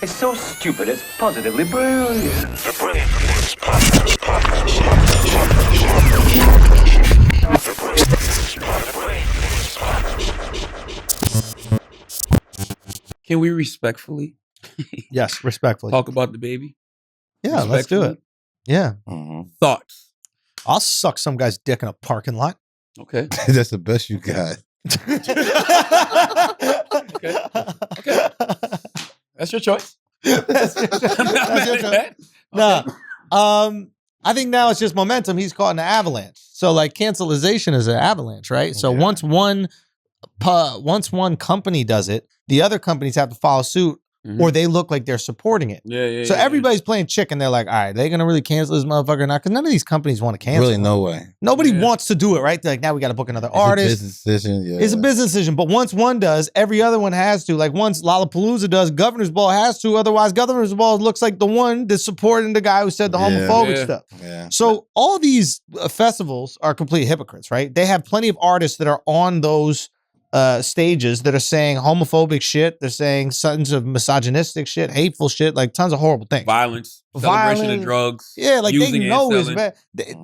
It's so stupid, it's positively brilliant. The Brain Force Podcast. Can we respectfully Yes, respectfully. talk about the baby? Yeah, let's do it. Yeah. Thoughts? I'll suck some guy's dick in a parking lot. Okay. That's the best you got. Okay. That's your choice. That's your choice. No. I think now it's just momentum. He's caught in an avalanche. So like cancellation is an avalanche, right? So once one company does it, the other companies have to follow suit or they look like they're supporting it. Yeah. So everybody's playing chicken. They're like, all right, they're going to really cancel this motherfucker or not? Because none of these companies want to cancel. Really, no way. Nobody wants to do it, right? They're like, now we got to book another artist. It's a business decision. Yeah. It's a business decision. But once one does, every other one has to. Like once Lollapalooza does, Governor's Ball has to. Otherwise, Governor's Ball looks like the one that's supporting the guy who said the homophobic stuff. Yeah. So all these festivals are complete hypocrites, right? They have plenty of artists that are on those stages that are saying homophobic shit. They're saying tons of misogynistic shit, hateful shit, like tons of horrible things. Violence, celebration of drugs. Yeah, like they know it's selling. bad.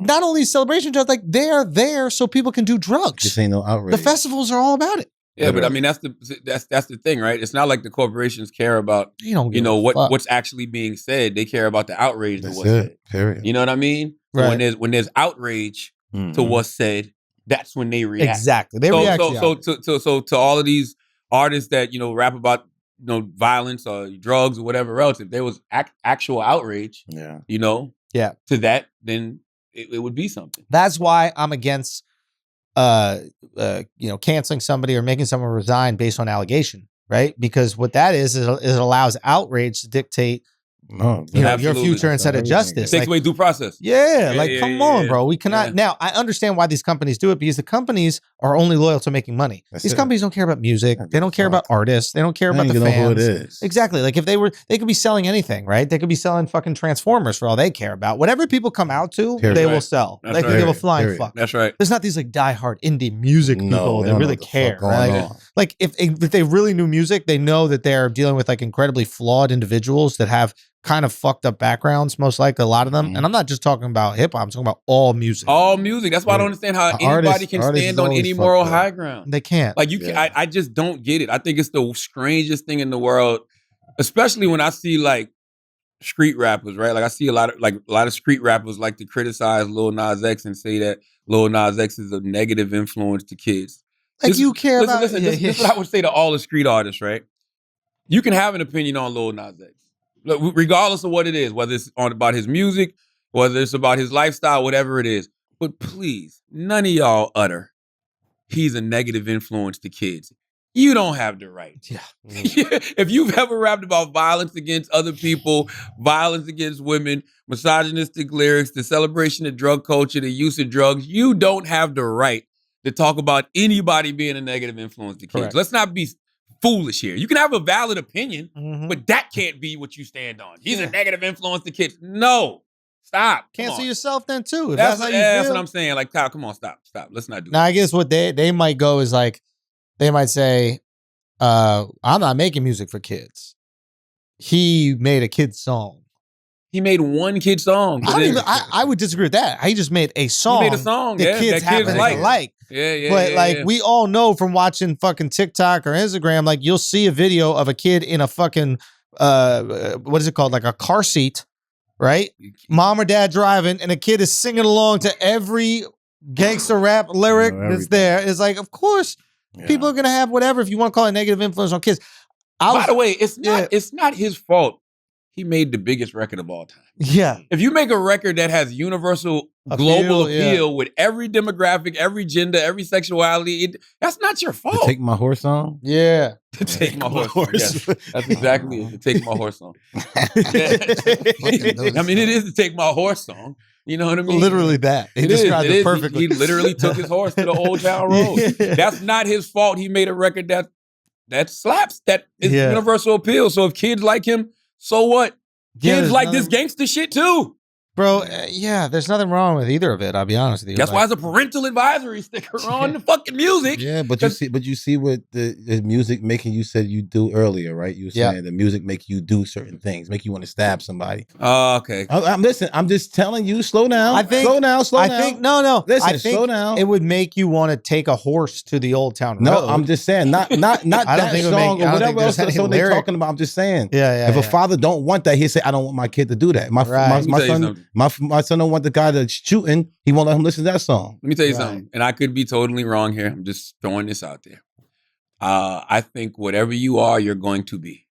Not only celebration drugs, like they're there so people can do drugs. This ain't no outrage. The festivals are all about it. Yeah, but I mean that's the thing, right? It's not like the corporations care about what's actually being said. They care about the outrage to what's said. Period. You know what I mean? Right. So when there's outrage to what's said, that's when they react. Exactly. They react. So to all of these artists that rap about violence or drugs or whatever else, if there was actual outrage, to that, then it would be something. That's why I'm against canceling somebody or making someone resign based on allegation, right? Because what that is it allows outrage to dictate your future instead of justice. It takes away due process. Yeah, come on, bro. We cannot. Now, I understand why these companies do it because the companies are only loyal to making money. These companies don't care about music. They don't care about artists. They don't care about the fans. Know who it is. Exactly. Like if they could be selling anything, right? They could be selling fucking Transformers for all they care about. Whatever people come out to, they will sell. They can give a flying fuck. That's right. There's not these like diehard indie music people that really care. Right? Like if they really knew music, they know that they're dealing with like incredibly flawed individuals that have kind of fucked up backgrounds, most likely, a lot of them. And I'm not just talking about hip hop, I'm talking about all music. All music. That's why I don't understand how anybody can stand on any moral high ground. They can't. Like you can, I just don't get it. I think it's the strangest thing in the world, especially when I see like street rappers, right? Like I see a lot of street rappers like to criticize Lil Nas X and say that Lil Nas X is a negative influence to kids. Like you care about Listen, this is what I would say to all the street artists, right? You can have an opinion on Lil Nas X. Regardless of what it is, whether it's about his music, whether it's about his lifestyle, whatever it is. But please, none of y'all utter, he's a negative influence to kids. You don't have the right. Yeah. If you've ever rapped about violence against other people, violence against women, misogynistic lyrics, the celebration of drug culture, the use of drugs, you don't have the right to talk about anybody being a negative influence to kids. Correct. Let's not be foolish here. You can have a valid opinion, but that can't be what you stand on. He's a negative influence to kids. No. Stop. Cancel yourself then too. If That's how you feel. That's what I'm saying. Like, Kyle, come on, stop. Let's not do Now, that. I guess what they might go is like, they might say, I'm not making music for kids. He made a kid's song. He made one kid song. I would disagree with that. He just made a song. He made a song that kids happen to like. Yeah. But we all know from watching fucking TikTok or Instagram, like you'll see a video of a kid in a fucking what is it called? Like a car seat, right? Mom or dad driving, and a kid is singing along to every gangster rap lyric that's there. It's like, of course, people are gonna have whatever if you want to call it negative influence on kids. By the way, it's not his fault. He made the biggest record of all time. Yeah. If you make a record that has universal global appeal with every demographic, every gender, every sexuality, that's not your fault. To Take My Horse on? Yeah. To Take My Horse. Yes. That's exactly it. To Take My Horse song. I mean, it is to Take My Horse song. You know what I mean? Literally that. He described it perfectly. He literally took his horse to the Old Town Road. Yeah. That's not his fault. He made a record that slaps, that is universal appeal. So if kids like him, so what? Kids like this gangster shit too. Bro, yeah, there's nothing wrong with either of it. I'll be honest with you. That's why it's a parental advisory sticker on the fucking music. Yeah, but you see what the music making you said you do earlier, right? You were saying the music make you do certain things, make you want to stab somebody. Oh, okay. Listen, I'm just telling you, slow down. Slow down. No. Listen, I think slow down. It would make you want to take a horse to the Old Town Road. No, I'm just saying, not that song or whatever else the song they're talking about. I'm just saying, if a father don't want that, he'll say, I don't want my kid to do that. My son don't want the guy that's shooting. He won't let him listen to that song. Let me tell you something, and I could be totally wrong here. I'm just throwing this out there. I think whatever you are, you're going to be.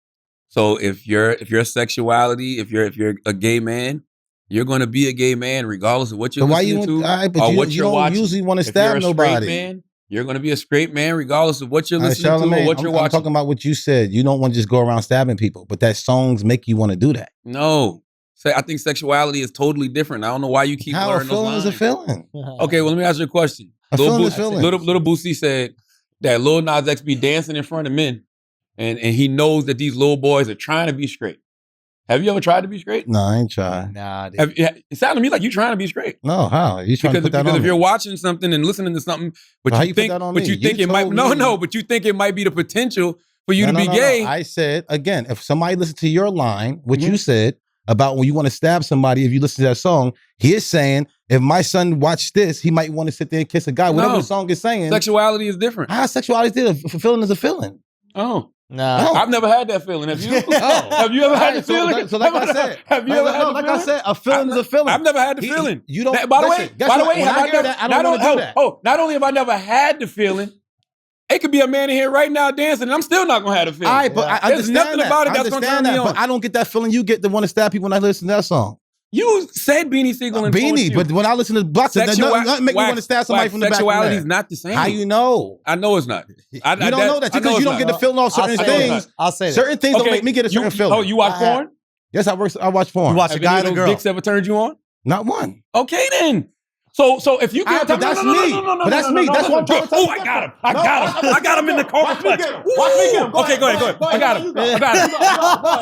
So if your sexuality, if you're a gay man, you're going to be a gay man regardless of what you're listening to or what you're watching. You usually want to stab nobody. Man, you're going to be a straight man regardless of what you're listening to or what you're watching. I'm talking about what you said. You don't want to just go around stabbing people, but that songs make you want to do that. No. I think sexuality is totally different. I don't know why you keep learning those lines. How a feeling is a feeling? Okay, well, let me ask you a question. Little Boosie said that Lil Nas X be dancing in front of men, and he knows that these little boys are trying to be straight. Have you ever tried to be straight? No, I ain't tried. Nah, dude. It sounded to me like you trying to be straight. No, how? You trying to put that on because if me? you're watching something and listening to something, but you think it potential for you to be gay. No. I said again, if somebody listens to your line, what you said about when you want to stab somebody, if you listen to that song, he is saying, if my son watched this, he might want to sit there and kiss a guy. Whatever the song is saying. Sexuality is different. How sexuality is a feeling is a feeling. Oh. No. I've never had that feeling. Have you? Have you ever had the feeling? So like I said, have you ever had the feeling? Like I said, a feeling is a feeling. I've never had the feeling. You don't. By the way, not only have I never had the feeling, it could be a man in here right now dancing, and I'm still not gonna have the feeling. All right, but I There's nothing about it that's gonna turn me on. But I don't get that feeling you get to want to stab people when I listen to that song. You said Beanie Siegel and Beanie, but when I listen to Blocks, that doesn't make me want to stab somebody from the back. Sexuality is not the same. How you know? I know it's not. You don't know that because you don't get the feeling off certain things. I'll say that. Certain things don't make me get a certain feeling. Oh, you watch porn? Yes, I watch porn. You watch a guy and a girl. Dicks ever turned you on? Not one. Okay then. So if you can't, but that's me. But that's me. That's what I'm talking about. Oh, I got him. I got him in the corner. Watch me get him. Okay, go ahead. I got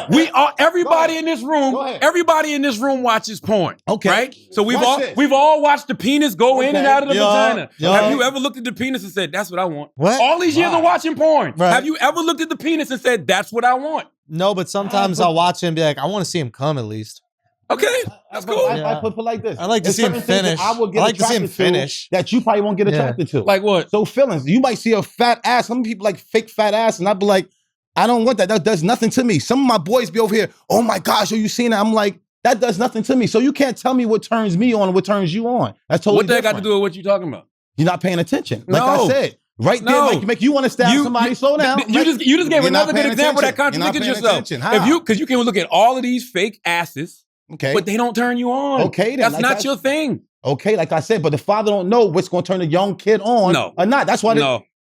him. We are everybody in this room. Everybody in this room watches porn. Okay, right? So we've all watched the penis go in and out of the vagina. Have you ever looked at the penis and said, "That's what I want"? What? All these years of watching porn. Right. Have you ever looked at the penis and said, "That's what I want"? No, but sometimes I'll watch it and be like, I want to see him come at least. Okay, that's cool. I put it like this. I like to see him finish. I like to see him finish that you probably won't get attracted to. Like what? So feelings. You might see a fat ass. Some people like fake fat ass, and I'd be like, I don't want that. That does nothing to me. Some of my boys be over here. Oh my gosh, are you seeing that? I'm like, that does nothing to me. So you can't tell me what turns me on and what turns you on. That's totally different. What that got to do with what you talking about? You're not paying attention. Like I said. Right there, make you want to stab somebody. Slow down. You just gave another good example that contradicted yourself. Because you can look at all of these fake asses. Okay. But they don't turn you on. Okay, then. That's not your thing. Okay, like I said, but the father don't know what's going to turn a young kid on or not. That's why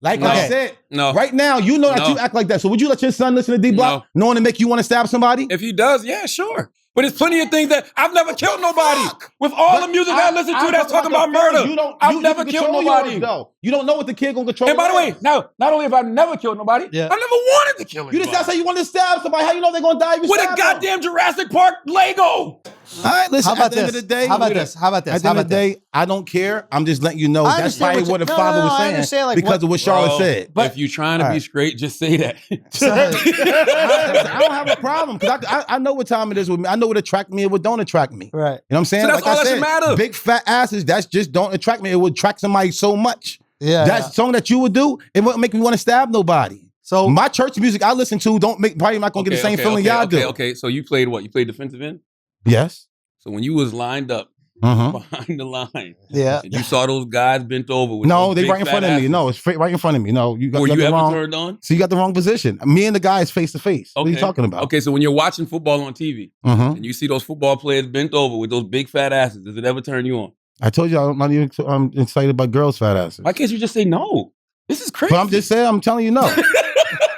I said, right now, you know that you act like that. So would you let your son listen to D-Block knowing to make you want to stab somebody? If he does, yeah, sure. But there's plenty of things that I've never killed nobody. With all the music I listen to that's talking about murder, I've never killed nobody. You don't know what the kid gonna control. And by the way, now, not only have I never killed nobody, I've never wanted to kill anybody. You just say you want to stab somebody. How you know they're gonna die? With a goddamn Jurassic Park Lego. All right, listen. How about at the end of the day, How about this? At the end of the day, I don't care. I'm just letting you know that's probably what the father was saying because of what Charlotte said. But if you're trying to be straight, just say that. I don't have a problem because I know what time it is with me. I know what attract me and what don't attract me. Right. You know what I'm saying? So that's all that should matter. Big fat asses, that's just don't attract me. It would attract somebody so much. Yeah. That song that you would do, it wouldn't make me want to stab nobody. So my church music I listen to probably not gonna get the same feeling y'all do. Okay, so you played what? You played defensive end? Yes. So when you was lined up behind the line, and you saw those guys bent over with no, they right in front of me. No, it's right in front of me. No, you got Were you ever wrong. turned on? So you got the wrong position. Me and the guy is face to face. What are you talking about? Okay, so when you're watching football on TV and you see those football players bent over with those big fat asses, does it ever turn you on? I told you I'm not even excited about girls' fat asses. Why can't you just say no? This is crazy. But I'm just saying, I'm telling you no.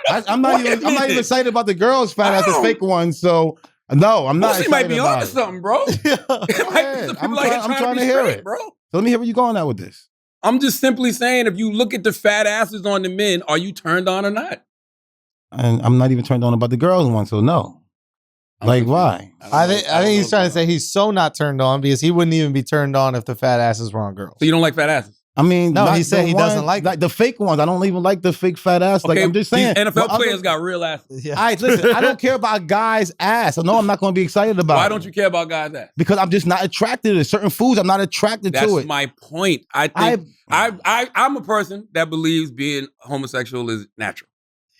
I'm not even excited about the girls' fat asses, fake ones. So no, I'm not. She might be onto something, bro. I'm trying to hear it, bro. So let me hear where you going at with this. I'm just simply saying, if you look at the fat asses on the men, are you turned on or not? And I'm not even turned on about the girls one, so no. Like, why? I think he's trying to say he's so not turned on because he wouldn't even be turned on if the fat asses were on girls. So you don't like fat asses? I mean, No, not he said the he ones- doesn't like the fake ones. I don't even like the fake fat ass. Like, I'm just saying. These NFL Well, players got real asses. Yeah. All right, listen, I don't care about guys' ass. I know I'm not going to be excited about it. Why don't you care about guys' ass? Because I'm just not attracted to certain foods. I'm not attracted That's to it. my point. I think I'm a person that believes being homosexual is natural.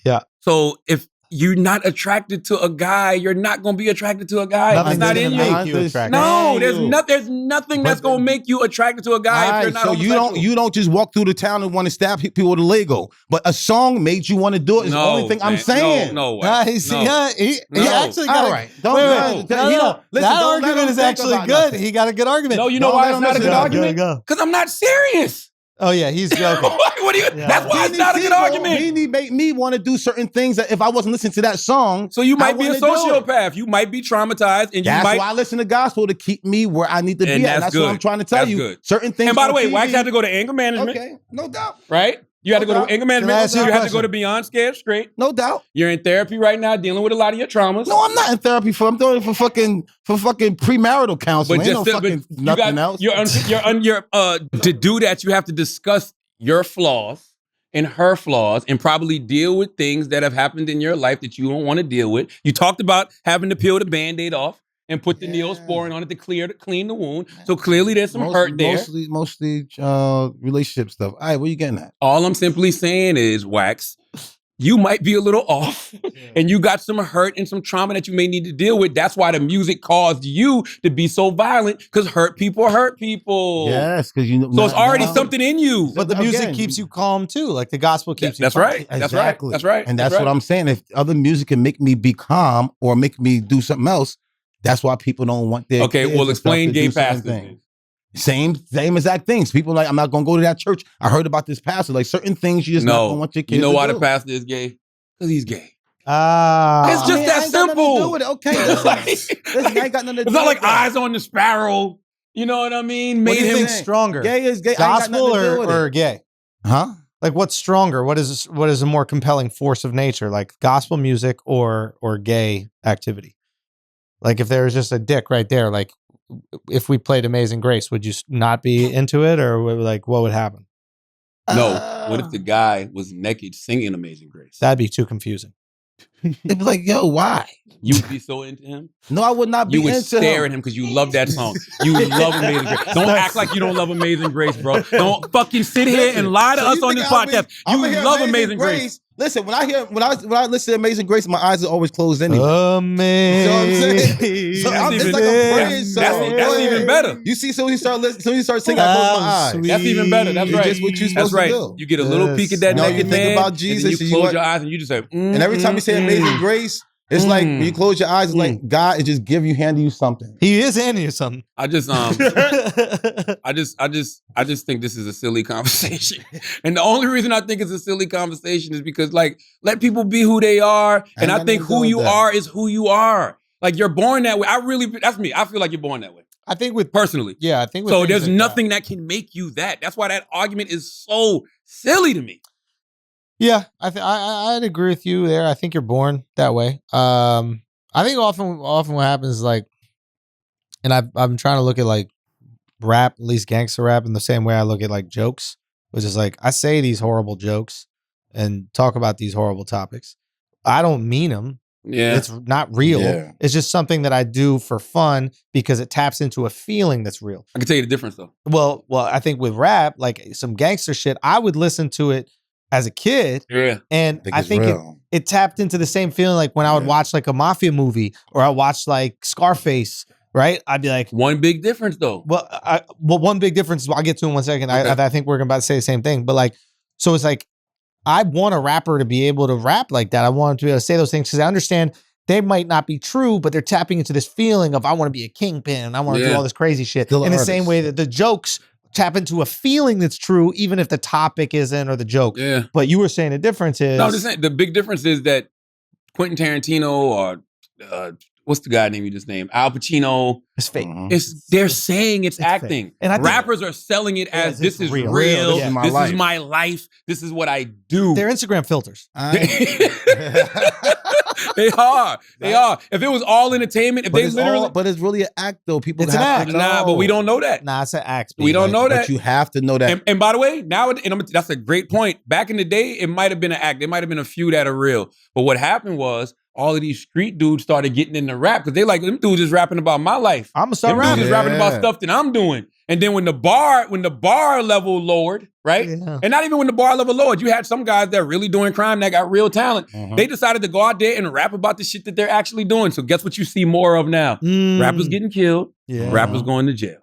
Yeah. So if you're not attracted to a guy, you're not going to be attracted to a guy. Nothing's It's not gonna in make you. you attracted. No, there's you. nothing that's But going to make you attracted to a guy if you're not so homosexual. you don't just walk through the town and want to stab people with a Lego. But a song made you want to do it. Is the only thing I'm man. saying. No, Nah, he No. actually got All right. Wait, Listen, that don't let argument him is think actually about good. nothing. He got a good argument. No, you know Don't why let it's him not a listen good to that. argument? Go. Because I'm not serious. Oh yeah, he's joking. What do you? Yeah. That's why it's not a good argument. Beanie made me want to do certain things that if I wasn't listening to that song, So you I might be a wouldn't do it. sociopath. You might be traumatized, and That's you might. why I listen to gospel to keep me where I need to And be at. that's That's good. what I'm trying to tell That's you. good. Certain things. And by the on way, TV, Wax had to go to anger management, Okay, no doubt. right? You had to go No to doubt. anger Can I management. ask you a You had to question? go to Beyond Scared Straight. No doubt. You're in therapy right now, dealing with a lot of your traumas. No, I'm not in therapy for. I'm doing it for fucking premarital counseling. Ain't no fucking nothing else. You're to do that, you have to discuss your flaws and her flaws and probably deal with things that have happened in your life that you don't want to deal with. You talked about having to peel the Band-Aid off and put the Neosporin on it to clean the wound. So clearly there's some hurt there. Mostly relationship stuff. All right, where you getting at? All I'm simply saying is, Wax, you might be a little off and you got some hurt and some trauma that you may need to deal with. That's why the music caused you to be so violent, because hurt people. Yes, because you know. So it's already something in you. But the music Again, keeps you calm too. Like the gospel keeps you That's calm. right. That's right. Exactly. That's right. And that's right. what I'm saying. If other music can make me be calm or make me do something else, that's why people don't want their Okay, kids well, and stuff explain to gay do certain pastors. things. Same exact things. People like, I'm not gonna go to that church. I heard about this pastor. Like certain things you just not gonna want your kids. You know to why do. the pastor is gay? Because he's gay. Ah, It's just that I ain't got nothing to simple. do with it. Okay, listen, Like- listen, I ain't got nothing to do It's not like with that. eyes on the sparrow. You know what I mean? what Made do you him. think stronger? Gay is gay. I ain't got Gospel nothing to do with or it. gay? Huh? Like what's stronger? What is a more compelling force of nature? Like gospel music or gay activity? Like if there was just a dick right there, like if we played Amazing Grace, would you not be into it, or like what would happen? No. What if the guy was naked singing Amazing Grace? That'd be too confusing. It'd be like, yo, why? You would be so into him? No, I would not be You would into stare him. at him because you love that song. You love Amazing Grace. Don't act like you don't love Amazing Grace, bro. Don't fucking sit here and lie to So us you on think this I'll be- podcast. I'ma You hear love Amazing Grace. Listen, when I listen to Amazing Grace, my eyes are always closed anyway. Amazing. You know what I'm saying? So That's it's even- like a praise that's- song. that's even better. You see, so when you start listening, so when you start singing, I close my eyes. Sweet. That's even better. That's It's right. just what you're That's supposed right. to do. You get a little peek at that Yes. No, you naked think man, about and Jesus, then and you you close want- your eyes and you just say, And every time you say Amazing Grace, it's like when you close your eyes, it's like God is just handing you something. He is handing you something. I just think this is a silly conversation. And the only reason I think it's a silly conversation is because, like, let people be who they are. And I think who you are is who you are. Like, you're born that way. That's me. I feel like you're born that way. I think with Personally. yeah, I think with So things there's like nothing that can make you that. That's why that argument is so silly to me. Yeah, I'd agree with you there. I think you're born that way. I think often what happens is like, and I'm trying to look at like rap, at least gangster rap, in the same way I look at like jokes, which is like I say these horrible jokes and talk about these horrible topics. I don't mean them. Yeah. It's not real. Yeah. It's just something that I do for fun because it taps into a feeling that's real. I can tell you the difference though. Well, I think with rap, like some gangster shit, I would listen to it as a kid. Yeah. And I think it tapped into the same feeling like when I would watch like a mafia movie or I watch like Scarface, right? I'd be like, One big difference though. well, one big difference is I'll get to in 1 second. Okay. I think we're about to say the same thing, but like, so it's like, I want a rapper to be able to rap like that. I want him to be able to say those things because I understand they might not be true, but they're tapping into this feeling of I want to be a kingpin. I want to do all this crazy shit. Still In the an same artist. way that the jokes tap into a feeling that's true, even if the topic isn't or the joke. Yeah. But you were saying the difference is No, I'm just saying the big difference is that Quentin Tarantino or what's the guy name you just named? Al Pacino. it's fake. They're saying it's It's acting. fake. And I think- Rappers are selling it as Yes, this it's is real. real. This is my This life. is my life. This is what I do. They're Instagram filters. They are. They are. If it was all entertainment, if But they it's literally, but it's really an act though. People It's an have act. to know. nah, but we don't know that. Nah, it's an axe. We don't know that. But you have to know that. And by the way, now that's a great point. Back in the day, it might have been an act. There might have been a few that are real. But what happened was all of these street dudes started getting into rap because they like, them dudes is rapping about my life. I'm gonna start Them dudes rapping. is rapping about stuff that I'm doing. And then when the bar level lowered, right? Yeah. And not even when the bar level lowered, you had some guys that are really doing crime that got real talent. Mhm. They decided to go out there and rap about the shit that they're actually doing. So guess what you see more of now? Mm. Rappers getting killed, Yeah. rappers going to jail.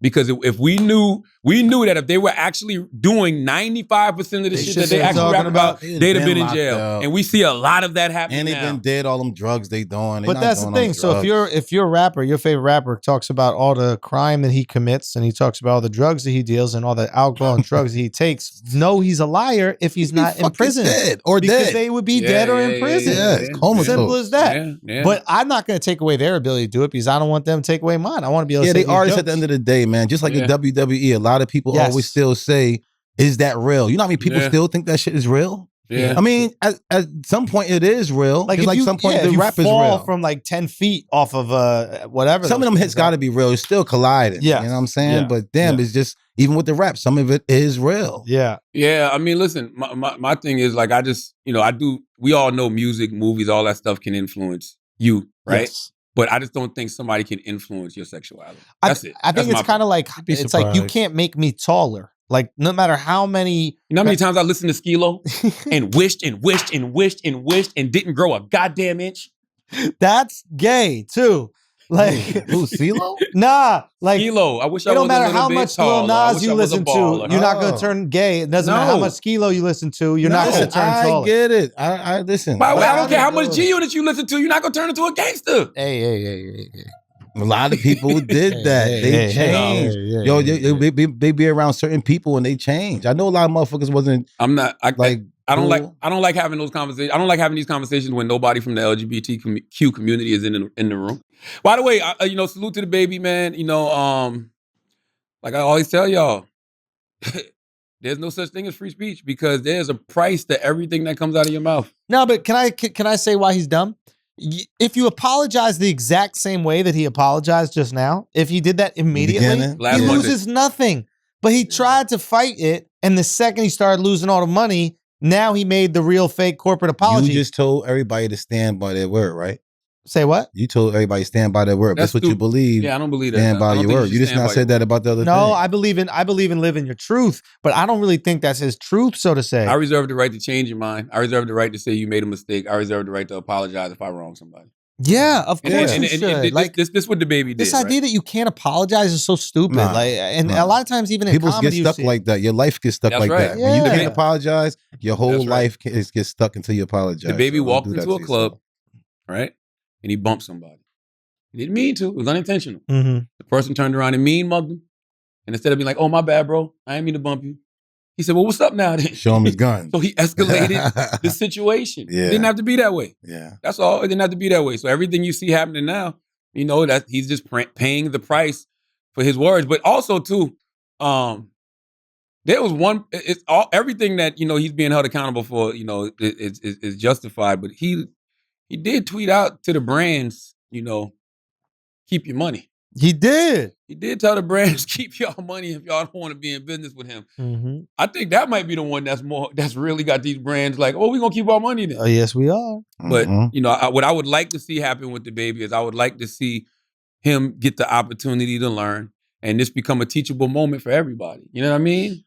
Because if we knew that if they were actually doing 95% of the shit that they actually rap about, they'd have been in jail. And we see a lot of that happening And they now. been dead all them drugs they doing. They But not that's the doing all thing. So drugs. if you're a rapper, your favorite rapper talks about all the crime that he commits, and he talks about all the drugs that he deals and all the alcohol and drugs that he takes. No, he's a liar if he's not in fucking prison, dead or because dead. they would be dead or in prison. yeah, it's comatose. Simple as that. Yeah. But I'm not going to take away their ability to do it because I don't want them to take away mine. I want to be able to Yeah, say they these artists jokes. at the end of the day, man. Just like in Yeah. WWE, a lot of people Yes. always still say, "Is that real?" You know how many people Yeah. still think that shit is real? Yeah. I mean, at some point it is real. Like Just if like you, some point if the you rap is fall real. from like 10 feet off of whatever. Some of them hits got to be real. It's still colliding. Yes. You know what I'm saying? Yeah. But damn, Yeah. it's just, even with the rap, some of it is real. Yeah. Yeah, I mean, listen, my thing is like, we all know music, movies, all that stuff can influence you, right? Yes. But I just don't think somebody can influence your sexuality. That's it. I think That's it's my kind of like, be it's like you surprised. can't make me taller. Like no matter how many. You know how many times I listened to Skilo and wished and didn't grow a goddamn inch? That's gay too. Like Who, CeeLo? nah, like Skilo, I wish I it was don't matter a little how bit much taller. Lil I Nas wish you I was a listen to, baller. you're not going Oh. to turn gay. It doesn't matter how No. much Skilo you listen to, you're not going to turn I taller. get it. I listen. By the way, I But don't care how I- much G-Unit you listen to, you're not going to turn into a gangster. Hey. A lot of people did that. They changed. Yo, they be around certain people and they change. I know a lot of motherfuckers wasn't I'm not, like. I don't cool. like having those conversations. I don't like having these conversations when nobody from the LGBTQ community is in the room. By the way, salute to the baby, man. Like I always tell y'all, there's no such thing as free speech because there's a price to everything that comes out of your mouth. No, but can I say why he's dumb? If you apologize the exact same way that he apologized just now, if he did that immediately, beginning? Last he Monday. loses nothing. But he tried to fight it, and the second he started losing all the money, now he made the real fake corporate apology. You just told everybody to stand by their word, right? Say what? You told everybody to stand by their word. That's what you stupid. believe. Yeah, I don't believe that. Stand I by don't your think word. You just stand not by said your that about the other No, thing. I believe in living your truth, but I don't really think that's his truth, so to say. I reserve the right to change your mind. I reserve the right to say you made a mistake. I reserve the right to apologize if I wrong somebody. Yeah, of And- course and- you and- should. and Like this what the baby did. this idea that you can't apologize is so stupid. Nah, Like, and nah. a lot of times, even in People comedy, get you stuck see- like that. Your life gets stuck That's like right. that. When you Yeah. can't apologize, your whole That's right. life is stuck until you apologize. The baby So don't walked do that into a to club, yourself. right? And he bumped somebody. He didn't mean to. It was unintentional. Mhm. The person turned around and mean mugged him. And instead of being like, "Oh, my bad, bro. I didn't mean to bump you." He said, "Well, what's up now then?" Show him his gun. So he escalated the situation. Yeah. It didn't have to be that way. Yeah. That's all. It didn't have to be that way. So everything you see happening now, that he's just paying the price for his words. But also too, there was one. It's all everything that he's being held accountable for. Is justified. But he did tweet out to the brands. Keep your money. He did. He did tell the brands keep y'all money if y'all don't want to be in business with him. Mm-hmm. I think that might be the one that's really got these brands like, oh, we're gonna keep our money then. Oh, yes, we are. But Mhm. what I would like to see happen with the baby is I would like to see him get the opportunity to learn and this become a teachable moment for everybody. You know what I mean?